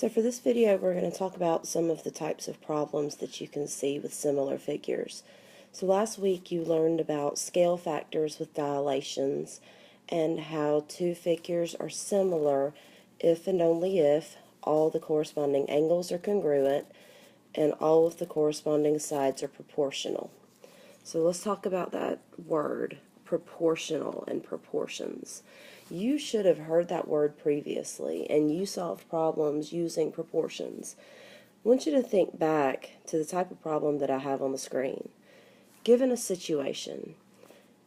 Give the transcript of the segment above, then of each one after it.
So for this video, we're going to talk about some of the types of problems that you can see with similar figures. So last week you learned about scale factors with dilations and how two figures are similar if and only if all the corresponding angles are congruent and all of the corresponding sides are proportional. So let's talk about that word, proportional and proportions. You should have heard that word previously, and you solved problems using proportions. I want you to think back to the type of problem that I have on the screen. Given a situation,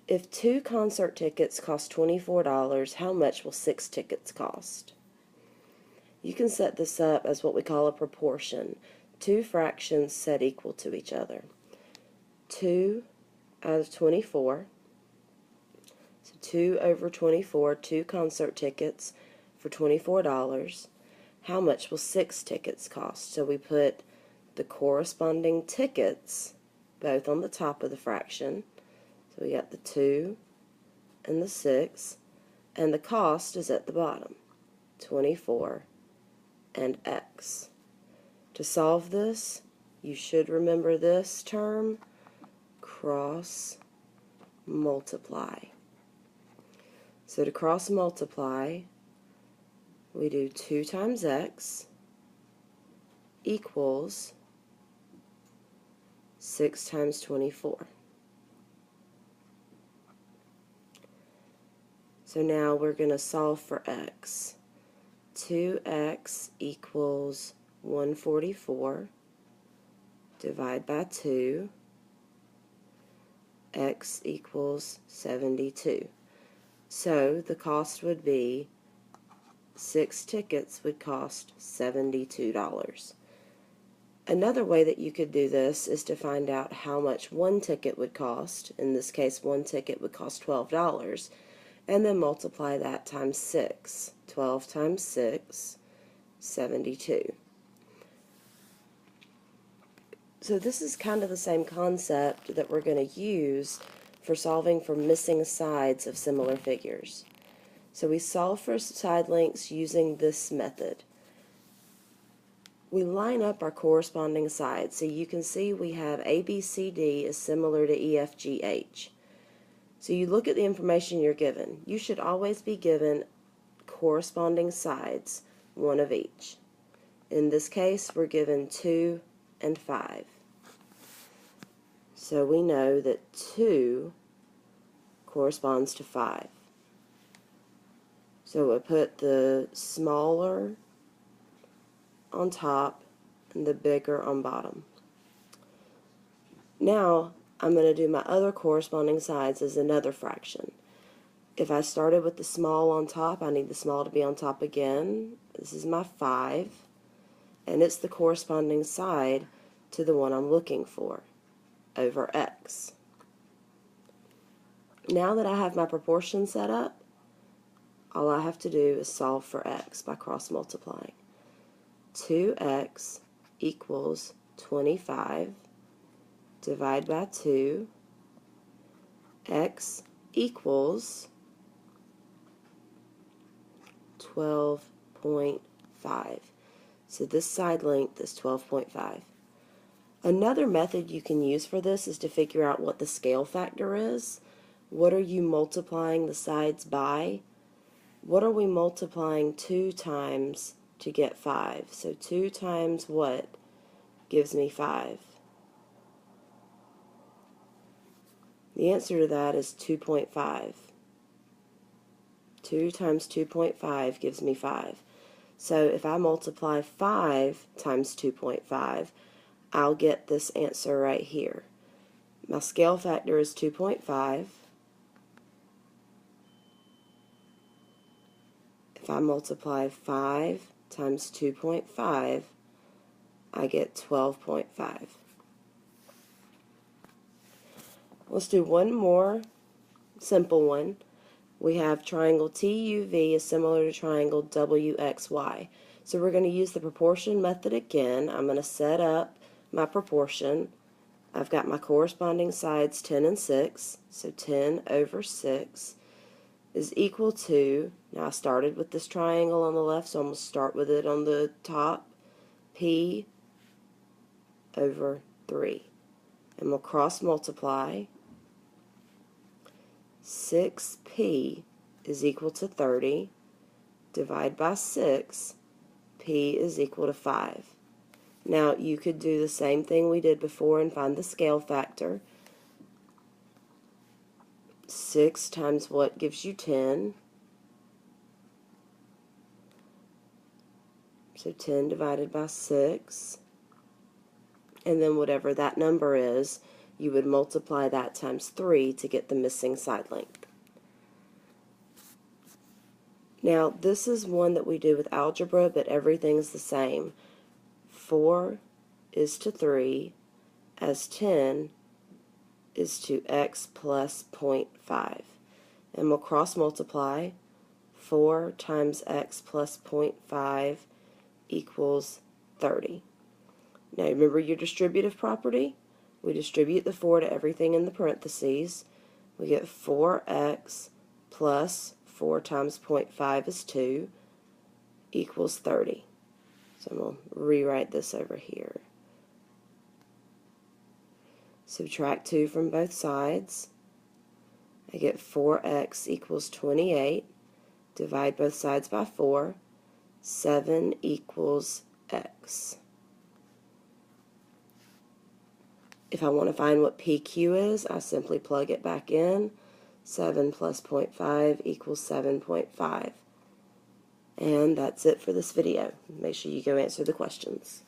if 2 concert tickets cost $24, how much will 6 tickets cost? You can set this up as what we call a proportion, 2 fractions set equal to each other. 2 out of 24. So 2 over 24, 2 concert tickets for $24. How much will 6 tickets cost? So we put the corresponding tickets both on the top of the fraction. So we got the 2 and the 6, and the cost is at the bottom, 24 and x. To solve this, you should remember this term, cross multiply. So to cross multiply, we do 2 times x equals 6 times 24. So now we're going to solve for x. 2x equals 144. Divide by 2. X equals 72. So the cost would be 6 tickets would cost $72. Another way that you could do this is to find out how much 1 ticket would cost. In this case, 1 ticket would cost $12, and then multiply that times 6. 12 times 6, 72. So this is kind of the same concept that we're going to use for solving for missing sides of similar figures. So we solve for side lengths using this method. We line up our corresponding sides. So you can see we have ABCD is similar to EFGH. So you look at the information you're given. You should always be given corresponding sides, one of each. In this case, we're given 2 and 5. So we know that 2 corresponds to 5. So we'll put the smaller on top and the bigger on bottom. Now I'm going to do my other corresponding sides as another fraction. If I started with the small on top, I need the small to be on top again. This is my 5, and it's the corresponding side to the one I'm looking for, over x. Now that I have my proportion set up, all I have to do is solve for x by cross multiplying. 2x equals 25. Divide by 2. X equals 12.5. So this side length is 12.5. Another method you can use for this is to figure out what the scale factor is. What are you multiplying the sides by? What are we multiplying 2 times to get 5? So 2 times what gives me 5? The answer to that is 2.5. 2 times 2.5 gives me 5. So if I multiply 5 times 2.5, I'll get this answer right here. My scale factor is 2.5. If I multiply 5 times 2.5, I get 12.5. Let's do one more simple one. We have triangle TUV is similar to triangle WXY. So we're going to use the proportion method again. I'm going to set up my proportion. I've got my corresponding sides 10 and 6. So 10 over 6 is equal to Now I started with this triangle on the left, so I'm going to start with it on the top. P over 3. And we'll cross multiply. 6P is equal to 30. Divide by 6. P is equal to 5. Now you could do the same thing we did before and find the scale factor. 6 times what gives you 10? So 10 divided by 6. And then whatever that number is, you would multiply that times 3 to get the missing side length. Now this is one that we do with algebra, but everything's the same. 4 is to 3 as 10 is to x plus 0.5. And we'll cross multiply. 4 times x plus 0.5 equals 30. Now remember your distributive property. We distribute the 4 to everything in the parentheses. We get 4x plus 4 times 0.5 is 2 equals 30. So I'm going to rewrite this over here. Subtract 2 from both sides. I get 4x equals 28. Divide both sides by 4. 7 equals x. If I want to find what PQ is, I simply plug it back in. 7 plus 0.5 equals 7.5. And that's it for this video. Make sure you go answer the questions.